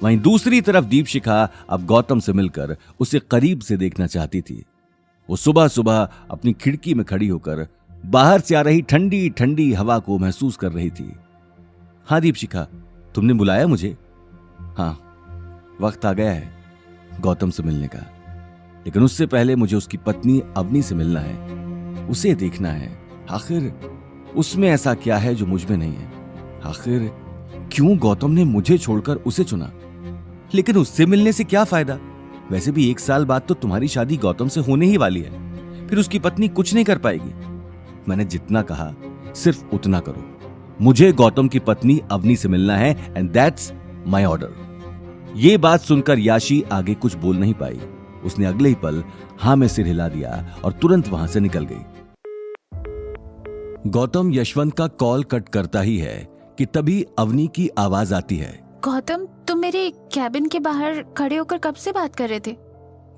वहीं दूसरी तरफ दीपशिखा अब गौतम से मिलकर उसे करीब से देखना चाहती थी। वो सुबह सुबह अपनी खिड़की में खड़ी होकर बाहर से आ रही ठंडी ठंडी हवा को महसूस कर रही थी। हाँ दीपशिखा, तुमने बुलाया मुझे? हाँ, वक्त आ गया है गौतम से मिलने का, लेकिन उससे पहले मुझे उसकी पत्नी अवनी से मिलना है। उसे देखना है, आखिर उसमें ऐसा क्या है जो मुझ में नहीं है। आखिर क्यों गौतम ने मुझे छोड़कर उसे चुना? लेकिन उससे मिलने से क्या फायदा? वैसे भी 1 साल बाद तो तुम्हारी शादी गौतम से होने ही वाली है, फिर उसकी पत्नी कुछ नहीं कर पाएगी। मैंने जितना कहा सिर्फ उतना करो। मुझे गौतम की पत्नी अवनी से मिलना है एंड दैट्स माय ऑर्डर। ये बात सुनकर याशी आगे कुछ बोल नहीं पाई। उसने अगले ही पल हाँ में सिर हिला दिया और तुरंत वहां से निकल गई। गौतम यशवंत का कॉल कट करता ही है कि तभी अवनी की आवाज आती है। गौतम, तुम मेरे कैबिन के बाहर खड़े होकर कब से बात कर रहे थे?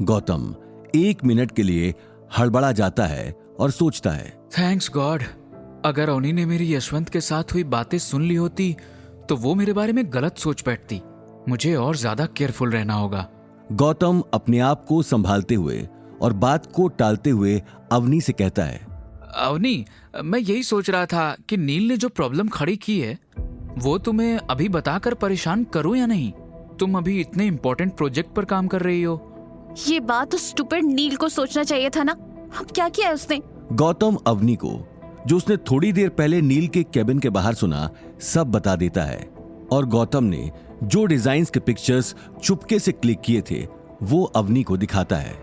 गौतम 1 मिनट के लिए हड़बड़ा जाता है और सोचता है, थैंक्स गॉड, अगर अवनी ने मेरी यशवंत के साथ हुई बातें सुन ली होती तो वो मेरे बारे में गलत सोच बैठती। मुझे और ज्यादा केयरफुल रहना होगा। गौतम अपने आप को संभालते हुए और बात को टालते हुए अवनी से कहता है, अवनी, मैं यही सोच रहा था कि नील ने जो प्रॉब्लम खड़ी की है वो तुम्हें अभी बताकर परेशान करूं या नहीं? तुम अभी इतने इम्पोर्टेंट प्रोजेक्ट पर काम कर रही हो। ये बात तो स्टूपिड नील को सोचना चाहिए था ना। अब क्या किया उसने? गौतम अवनी को जो उसने थोड़ी देर पहले नील के केबिन के बाहर सुना सब बता देता है और गौतम ने जो डिजाइन्स के पिक्चर्स चुपके से क्लिक किए थे वो अवनी को दिखाता है।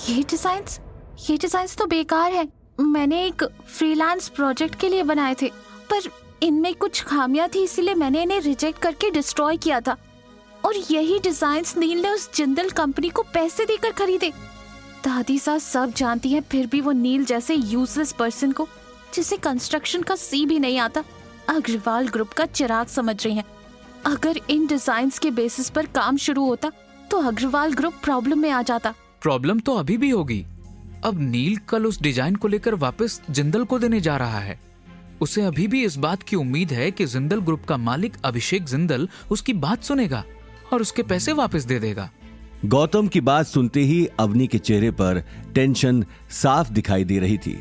ये डिजाइन्स तो बेकार है। मैंने एक फ्रीलांस प्रोजेक्ट के लिए बनाए थे, पर इनमें कुछ खामियां थी, इसीलिए मैंने इन्हें रिजेक्ट करके डिस्ट्रॉय किया था। और यही डिजाइन्स नील ने उस जिंदल कंपनी को पैसे देकर खरीदे। दादी सास सब जानती है, फिर भी वो नील जैसे यूजलेस पर्सन को, जिसे कंस्ट्रक्शन का सी भी नहीं आता, अग्रवाल ग्रुप का चिराग समझ रही हैं। अगर इन डिजाइन्स के बेसिस पर काम शुरू होता तो अग्रवाल ग्रुप प्रॉब्लम में आ जाता। प्रॉब्लम तो अभी भी होगी। अब नील कल उस डिजाइन को लेकर वापस जिंदल को देने जा रहा है। उसे अभी भी इस बात की उम्मीद है कि जिंदल ग्रुप का मालिक अभिषेक जिंदल उसकी बात सुनेगा और उसके पैसे वापस दे देगा। गौतम की बात सुनते ही अवनी के चेहरे पर टेंशन साफ दिखाई दे रही थी।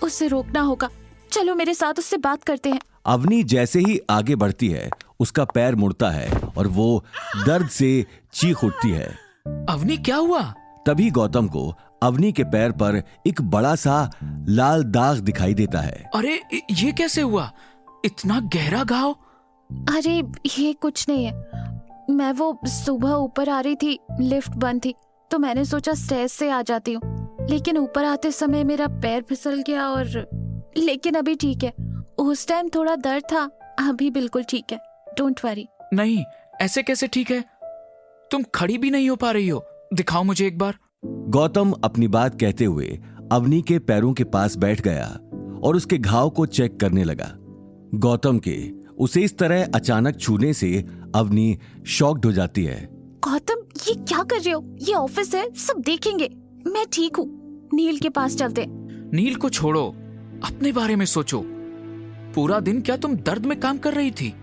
उसे रोकना होगा, चलो मेरे साथ उससे बात करते हैं। अवनी जैसे ही आगे बढ़ती है उसका पैर मुड़ता है और वो दर्द से चीख उठती है। अवनी, क्या हुआ? तभी गौतम को अवनी के पैर पर एक बड़ा सा लाल दाग दिखाई देता है। अरे ये कैसे हुआ? इतना गहरा घाव? अरे ये कुछ नहीं है। मैं वो सुबह ऊपर आ रही थी, लिफ्ट बंद थी, तो मैंने सोचा स्टेज से आ जाती हूँ, लेकिन ऊपर आते समय मेरा पैर फिसल गया और लेकिन अभी ठीक है। उस टाइम थोड़ा दर्द था, अभी बिल्कुल ठीक है, डोंट वरी। नहीं, ऐसे कैसे ठीक है? तुम खड़ी भी नहीं हो पा रही हो, दिखाओ मुझे एक बार। गौतम अपनी बात कहते हुए अवनी के पैरों के पास बैठ गया और उसके घाव को चेक करने लगा। गौतम के उसे इस तरह अचानक छूने से अवनी शॉक्ड हो जाती है। गौतम, ये क्या कर रहे हो? ये ऑफिस है, सब देखेंगे। मैं ठीक हूँ, नील के पास चलते। नील को छोड़ो, अपने बारे में सोचो। पूरा दिन क्या तुम दर्द में काम कर रही थी?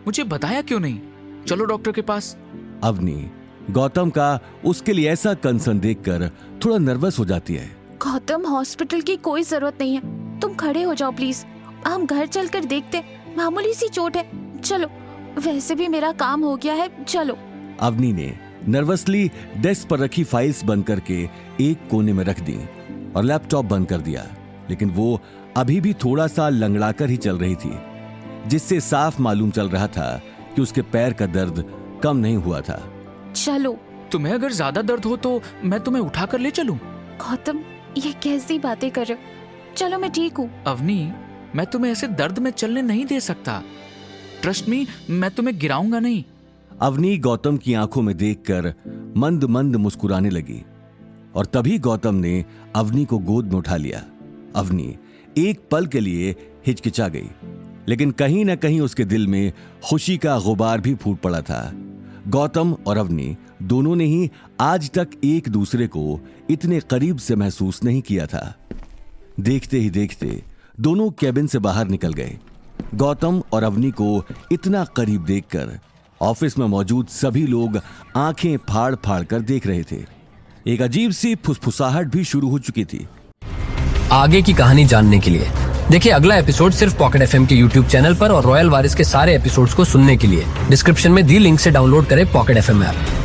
मुझे बताया क्यों नहीं? चलो डॉक्टर के पास। अवनी गौतम का उसके लिए ऐसा कंसर्न देखकर थोड़ा नर्वस हो जाती है। गौतम, हॉस्पिटल की कोई जरूरत नहीं है, तुम खड़े हो जाओ प्लीज। हम घर चलकर देखते, मामूली सी चोट है, चलो। वैसे भी मेरा काम हो गया है, चलो। अवनी ने नर्वसली डेस्क पर रखी फाइल्स बंद करके एक कोने में रख दी और लैपटॉप बंद कर दिया, लेकिन वो अभी भी थोड़ा सा लंगड़ाकर ही चल रही थी, जिससे साफ मालूम चल रहा था कि उसके पैर का दर्द कम नहीं हुआ था। चलो। तुम्हें अगर ज्यादा दर्द हो तो मैं तुम्हें उठाकर ले चलूं? गौतम, ये कैसी बातें कर रहे हो? चलो, मैं ठीक हूँ। अवनी, मैं तुम्हें ऐसे दर्द में चलने नहीं दे सकता। ट्रस्ट मी, मैं तुम्हें गिराऊंगा नहीं। अवनी गौतम की आंखों में देखकर मंद मंद मुस्कुराने लगी और तभी गौतम ने अवनी को गोद में उठा लिया। अवनी एक पल के लिए हिचकिचा गई, लेकिन कहीं ना कहीं उसके दिल में खुशी का गुबार भी फूट पड़ा था। गौतम और अवनी दोनों ने ही आज तक एक दूसरे को इतने करीब से महसूस नहीं किया था। देखते ही देखते दोनों कैबिन से बाहर निकल गए। गौतम और अवनी को इतना करीब देखकर ऑफिस में मौजूद सभी लोग आंखें फाड़ फाड़ कर देख रहे थे। एक अजीब सी फुसफुसाहट भी शुरू हो चुकी थी। आगे की कहानी जानने के लिए देखिए अगला एपिसोड सिर्फ पॉकेट एफएम के यूट्यूब चैनल पर और रॉयल वारिस के सारे एपिसोड्स को सुनने के लिए डिस्क्रिप्शन में दी लिंक से डाउनलोड करें पॉकेट एफएम ऐप।